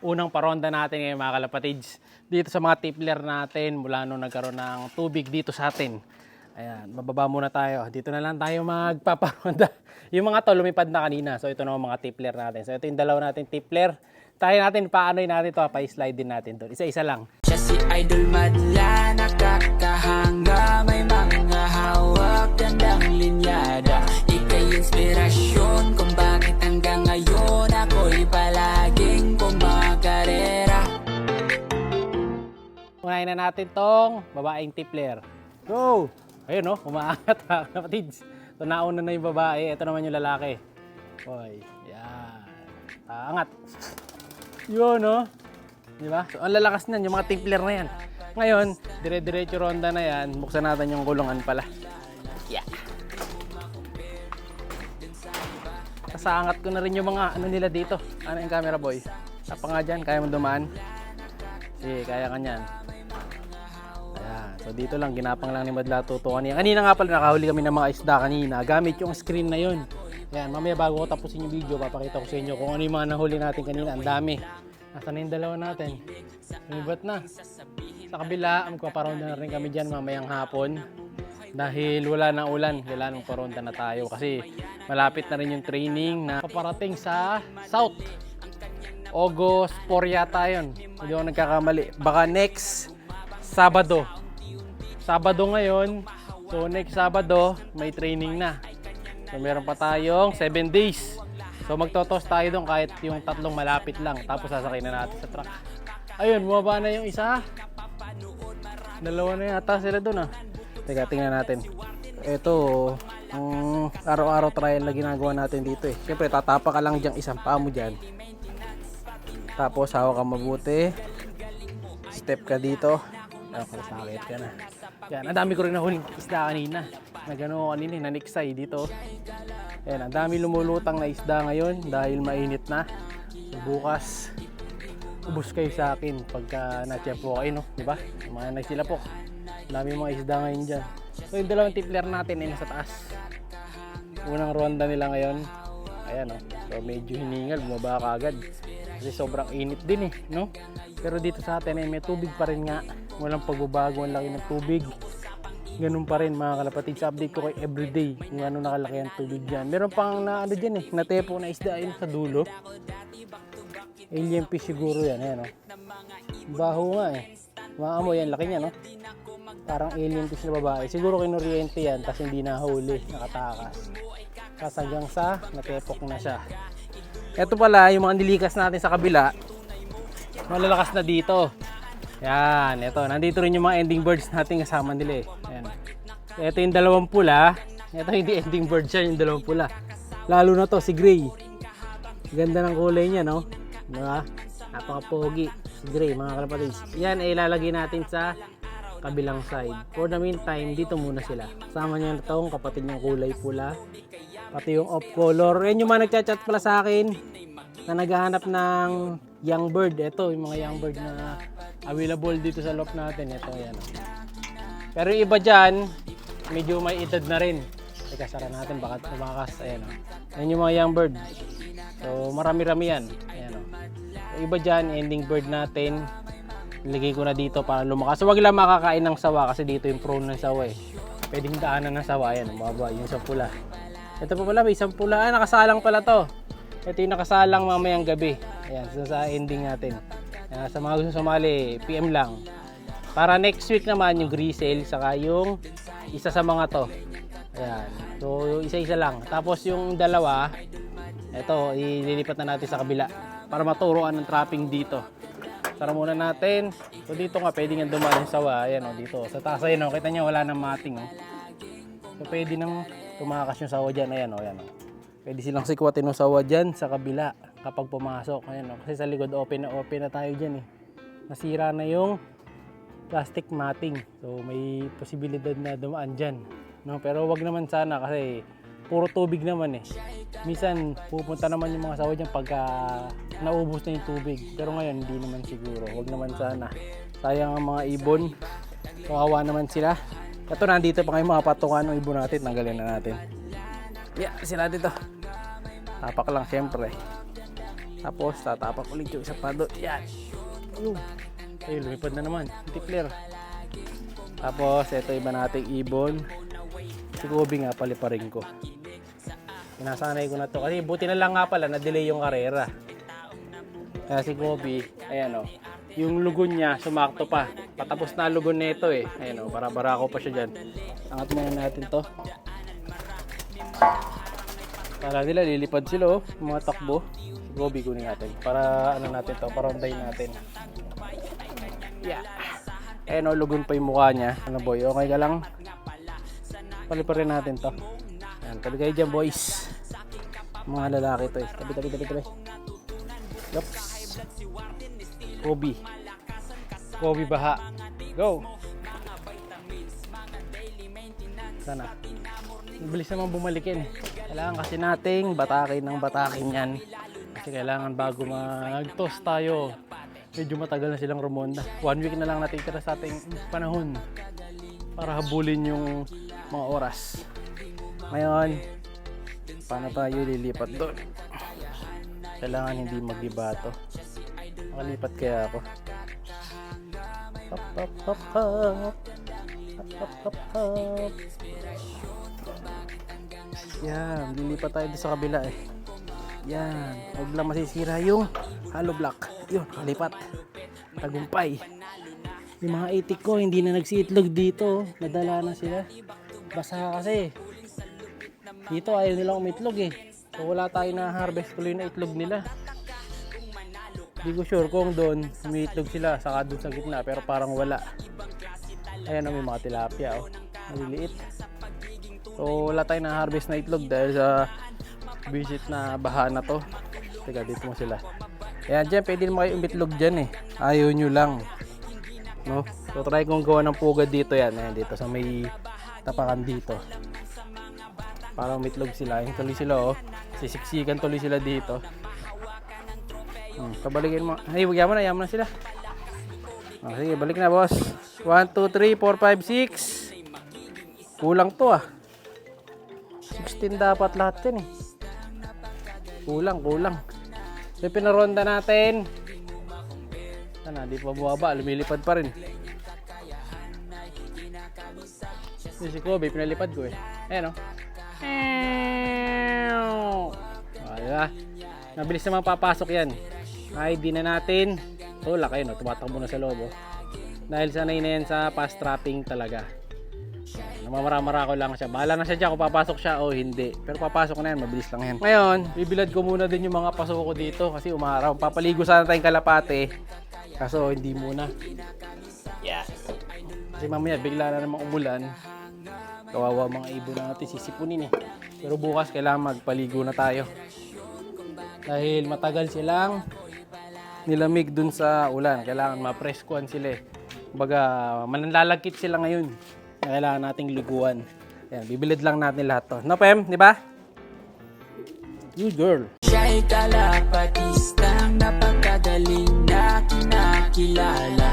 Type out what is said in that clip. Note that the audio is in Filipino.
unang paronda natin ngayon mga kalapatids. Dito sa mga tipler natin mula nung nagkaroon ng tubig dito sa atin. Ayan, bababa muna tayo. Dito na lang tayo magpaparonda. Yung mga to lumipad na kanina. So ito na mga tipler natin. So ito yung dalawa natin tipler. Tayo natin paanoy natin to, pa-slide din natin to. Isa-isa lang. Siya si Idol Madla, nakakahanga, may mga hawak, gandang linyada. Ika'y inspirasyon kung bakit hanggang ngayon ako'y palaging kumakarera. Unahin na natin tong babaeng tipler. Go! Ayun no, umaangat mga kapatids. Ito nauna na yung babae, ito naman yung lalaki. Hoy, yan. Angat. Yun no. Di ba? So, ang lalakas niyan, yung mga tipler na yan. Ngayon, dire-diretso ronda na yan. Buksan natin yung kulungan pala. Yeah. Kasaangat ko na rin yung mga ano nila dito. Ano yung camera boy? Tapa nga dyan, kaya mo dumaan? Sige, kaya ka nyan. Ayan. So dito lang, ginapang lang ni Madla Tuto kanina. Kanina nga pala nakahuli kami ng mga isda kanina. Gamit yung screen na yun. Ayan, mamaya bago ko tapusin yung video, papakita ko sa inyo kung ano yung mga nahuli natin kanina. Ang dami. Nasaan na yung dalawa natin? Lumibat na. Sa kabila, magpaparonda na rin kami dyan mamayang hapon. Dahil wala na ulan, kailangan magparonda na tayo. Kasi malapit na rin yung training na paparating sa South. August 4 yata yun. Hindi ako nagkakamali. Baka next Sabado. Sabado ngayon. So next Sabado, may training na. So meron pa tayong 7 days. So magtotos tayo doon kahit yung tatlong malapit lang. Tapos sasakay na natin sa truck. Ayun, bumaba na yung isa. Dalawa na yata sila doon ah. Teka, tingnan natin. Ito, ang araw-araw trial na ginagawa natin dito eh. Siyempre, tatapa ka lang dyan isang paa mo dyan. Tapos hawak ka mabuti. Step ka dito. Sakit ka na. Yan, ang dami ko rin nahuling isda kanina. Nagano kanina, naniksay dito. Yan, ang dami lumulutang na isda ngayon dahil mainit na. So, bukas, ubos kayo sa akin pagka na-chepo kayo, no? Diba? Mga nagsilapok. Ang dami mga isda ngayon dyan. So yung dalawang tipler natin ay nasa taas. Unang ronda nila ngayon. Ayan, no? So medyo hiningal, bumaba ka agad. Kasi sobrang init din eh, no? Pero dito sa atin ay may tubig pa rin nga. Walang pagbabago, ang laki ng tubig. Ganun pa rin mga kalapatid. Sa update ko kay everyday kung ano nakalaki ang tubig dyan. Meron pang na ano dyan eh, natepo na isda ayun sa dulo. Alien fish siguro yan, ayan, no? Baho nga eh. Maamoy yan, laki niya, no? Parang alien fish na babae. Siguro kinuryente yan, tapos hindi nahuli, nakatakas. Tapos hanggang sa natepok na siya. Ito pala, yung mga nilikas natin sa kabila, malalakas na dito. Yan, ito. Nandito rin yung mga ending birds natin kasama nila eh. Ayan. Ito yung dalawang pula. Ito hindi ending birds siya, yung dalawang pula. Lalo na to, si Gray. Ganda ng kulay niya, no? Diba? Napaka-pogi. Si Gray, mga kalapatids. Yan ay ilalagay natin sa kabilang side. For the meantime, dito muna sila. Kasama niya na itong kapatid niyang kulay pula. Pati yung off color. Yan yung mga nagchat-chat pala sa akin na naghahanap ng young bird. Ito, yung mga young bird na available dito sa loft natin. Ito, yan. Pero yung iba dyan, medyo may edad na rin. Teka, sara natin, baka tumakas. Ayan, yan yung mga young bird. So, marami-rami yan. Ayan, yung iba dyan, ending bird natin. Nilagay ko na dito para lumakas. So, wag lang makakain ng sawa kasi dito yung prone ng sawa eh. Pwedeng daanan ng sawa. Ayan, mababa yung sa pula. Ito pa pala, may isang pula. Ah, nakasalang pala to. Ito yung nakasalang mamayang gabi. Ayan, sa ending natin. Sa mga gusto sumali, PM lang. Para next week naman yung grisel, saka yung isa sa mga to. Ayan. So, isa-isa lang. Tapos yung dalawa, ito, ililipat na natin sa kabila. Para maturoan ng trapping dito. Tara muna natin. So, dito nga, pwede nga dumaan yung sawa. Ayan o, dito. Sa taas, ayan o. Kita nyo, wala nang mating o. So, pwede nang tumakas yung sawa dyan. Ayan o, ayan o. Pwede silang sikwatin yung sawa dyan sa kabila kapag pumasok. Ayan o. Kasi sa likod, open na tayo dyan eh. Nasira na yung plastic matting. So, may posibilidad na dumaan dyan. No? Pero wag naman sana kasi puro tubig naman eh. Minsan, pupunta naman yung mga sawa dyan pagka naubos na yung tubig. Pero ngayon, hindi naman siguro. Wag naman sana. Sayang ang mga ibon. Kawawa naman sila. Ito, nandito pa kayo mga patungan ng ibon natin. Tanggalin na natin. Yeah, sila dito. Tapak lang syempre. Tapos tatapak ulit yung isa pa doon. Yan. Ay, lumipad na naman. Tipler. Tapos ito iba nating ibon. Si Kobe nga paliparin ko. Sinasanay ko na to. Kasi buti na lang nga pala na-delay yung karera. Kaya si Kobe, ayan o. Yung lugon niya, sumakto pa. Patapos na lugon nito eh. Ayan o, bara-bara ko pa siya dyan. Angat muna natin to. Kala nila, lilipad sila oh. Mga takbo. Si Kobe kunin natin. Para ano natin to, para undayin natin. Yeah. Ayan o, lugon pa yung mukha niya. Ano boy, okay ka lang? Paliparin natin to. Ayan, tabi kayo dyan boys. Mga lalaki to eh. Tabi. Yups. Kobe baha. Go! Sana. Bilis naman bumalikin. Kailangan kasi nating batakin ng batakin yan. Kasi kailangan bago mag-toss tayo. Medyo matagal na silang rumonda. 1 week na lang natitira sa ating panahon para habulin yung mga oras. Ngayon, paano tayo lilipat doon? Kailangan hindi mag-iba to. Makalipat kaya ako. Hop. Yan, lilipat tayo sa kabila eh. Yan, huwag lang masisira yung hollow block. Yun, kalipat. Tagumpay. Yung mga itik ko, hindi na nagsiitlog dito. Nadala na sila. Basa kasi. Dito ayaw nilang umitlog eh. So wala tayo na harvest tuloy na itlog nila. Hindi ko sure kung doon umiitlog sila saka doon sa gitna pero parang wala. Ayan may mga tilapia oh. Maliliit. So wala tayo na harvest na itlog dahil sa visit na baha na to. Teka dito mo sila. Ayan dyan pwede naman kayo umitlog dyan eh. Ayaw nyo lang. No? So try kong gawa ng pugad dito yan. Ayan dito sa may tapakan dito. Para umitlog sila. Yung tuloy sila oh. Sisiksikan tuloy sila dito. Pabalikin mo. Ay, yaman na sila. Sige, balik na boss. 1, 2, 3, 4, 5, 6. Kulang to ah. 16 dapat lahat yan eh. Kulang. So pinaronda natin. Sana, di pa bumaba. Lumilipad pa rin. Si Kobe, pinalipad ko eh. Ayan o. Diba? Nabilis naman papasok yan. ID na natin. Ito, laki no. Tumatakbo na sa loob oh. Dahil sanay na yan sa fast trapping talaga. Namamara-mara ko lang siya. Bahala na siya dyan kung papasok siya o hindi. Pero papasok na yan, mabilis lang yan. Ngayon, bibilad ko muna din yung mga paso ko dito kasi umaraw. Papaligo sana tayong kalapate. Kaso hindi muna. Yeah. Kasi mamaya bigla na namang umulan. Kawawa mga ibon natin sisipunin eh. Pero bukas kailangan magpaligo na tayo. Dahil matagal silang nilamig dun sa ulan. Kailangan ma-press-kuhan sila eh. Kumbaga, manlalagkit sila ngayon. Kailangan nating liguan. Ayan, bibilid lang natin lahat to. No, Pem? Di ba? You girl. Siya'y kalapatistang napakagaling na kinakilala.